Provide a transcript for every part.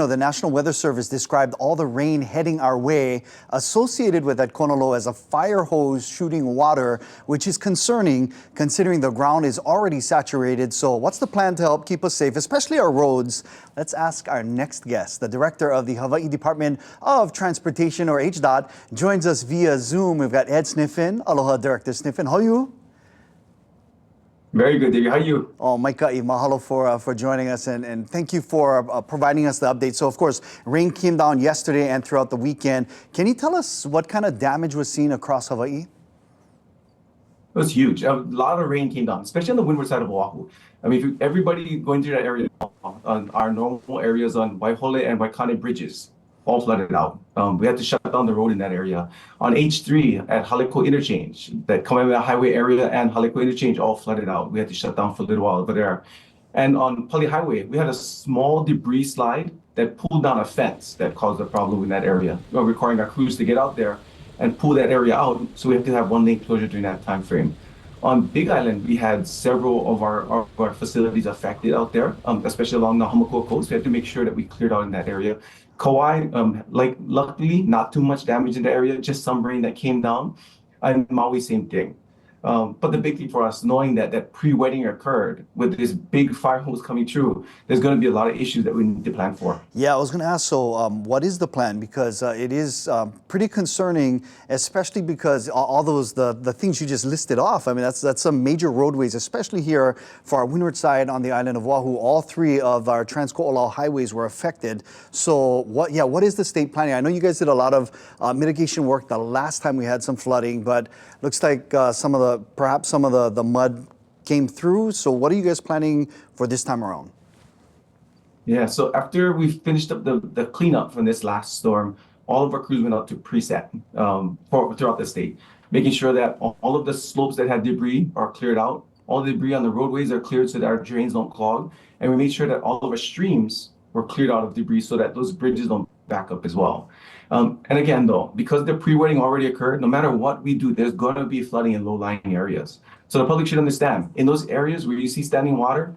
The National Weather Service described all the rain heading our way associated with that kona low as a fire hose shooting water, which is concerning considering the ground is already saturated. So what's the plan to help keep us safe, especially our roads? Let's ask our next guest. The director of the Hawai'i Department of Transportation, or HDOT, joins us via Zoom. We've got Ed Sniffen. Aloha, Director Sniffen. How are you? Very good, David. How are you? Oh, Maika'i, mahalo for joining us, and thank you for providing us the update. So, of course, rain came down yesterday and throughout the weekend. Can you tell us what kind of damage was seen across Hawaii? It was huge. A lot of rain came down, especially on the windward side of Oahu. I mean, everybody going through that area, on our normal areas on Waihole and Waikane bridges, all flooded out. We had to shut down the road in that area. On H3 at Haleko Interchange, that Kamehameha Highway area and Haleko Interchange all flooded out. We had to shut down for a little while over there. And on Pali Highway, we had a small debris slide that pulled down a fence that caused a problem in that area, requiring our crews to get out there and pull that area out. So we have to have one lane closure during that time frame. On Big Island, we had several of our facilities affected out there, especially along the Hamakua coast. We had to make sure that we cleared out in that area. Kauai, luckily, not too much damage in the area, just some rain that came down. And Maui, same thing. But the big thing for us, knowing that pre-wedding occurred with this big fire hose coming through, there's going to be a lot of issues that we need to plan for. Yeah, I was going to ask, so what is the plan? Because it is pretty concerning, especially because all those, the things you just listed off, I mean, that's some major roadways, especially here for our windward side on the island of Oahu. All three of our Trans-Ko'olau highways were affected. So what is the state planning? I know you guys did a lot of mitigation work the last time we had some flooding, but looks like perhaps some of the mud came through. So what are you guys planning for this time around? Yeah, so after we finished up the cleanup from this last storm, all of our crews went out to preset throughout the state, making sure that all of the slopes that had debris are cleared out, all the debris on the roadways are cleared so that our drains don't clog, and we made sure that all of our streams were cleared out of debris so that those bridges don't back up as well. And again, though, because the pre-wedding already occurred, no matter what we do, there's going to be flooding in low-lying areas. So the public should understand, in those areas where you see standing water,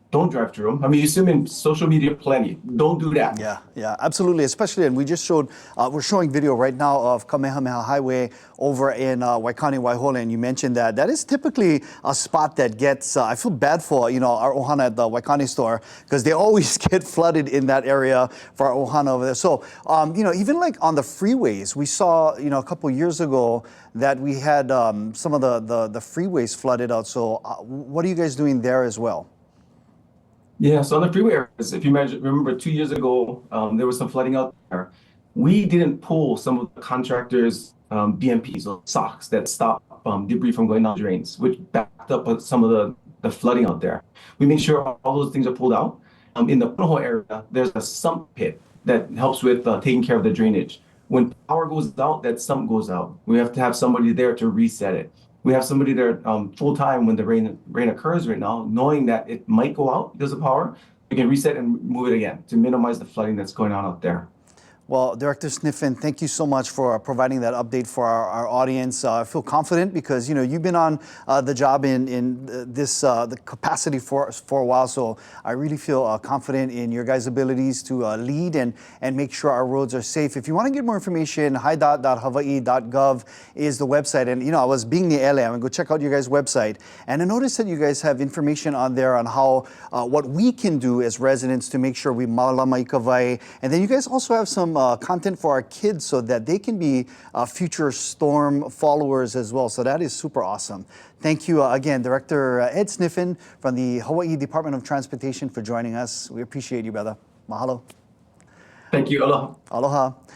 don't drive through them. I mean, you see them in social media plenty. Don't do that. Yeah, absolutely. Especially, and we just showed, we're showing video right now of Kamehameha Highway over in Waikane, Waihole, and you mentioned that is typically a spot that gets, I feel bad for, our ohana at the Waikane store, because they always get flooded in that area for our ohana over there. So, even like on the freeways, we saw, a couple years ago that we had some of the freeways flooded out. So what are you guys doing there as well? Yeah, so on the freeway areas, if you remember 2 years ago, there was some flooding out there. We didn't pull some of the contractors' BMPs or socks that stop debris from going down drains, which backed up some of the flooding out there. We made sure all those things are pulled out. In the Punahou area, there's a sump pit that helps with taking care of the drainage. When power goes out, that sump goes out. We have to have somebody there to reset it. We have somebody there full time when the rain occurs right now, knowing that it might go out because of power. We can reset and move it again to minimize the flooding that's going on out there. Well, Director Sniffen, thank you so much for providing that update for our audience. I feel confident because, you've been on the job in the capacity for a while, so I really feel confident in your guys' abilities to lead and make sure our roads are safe. If you want to get more information, hi.hawaii.gov is the website. And, I was being near LA, I'm going to go check out your guys' website. And I noticed that you guys have information on there on how, what we can do as residents to make sure we malama ikawai. And then you guys also have some content for our kids so that they can be future storm followers as well. So that is super awesome. Thank you again, Director Ed Sniffen from the Hawai'i Department of Transportation for joining us. We appreciate you, brother. Mahalo. Thank you. Aloha. Aloha.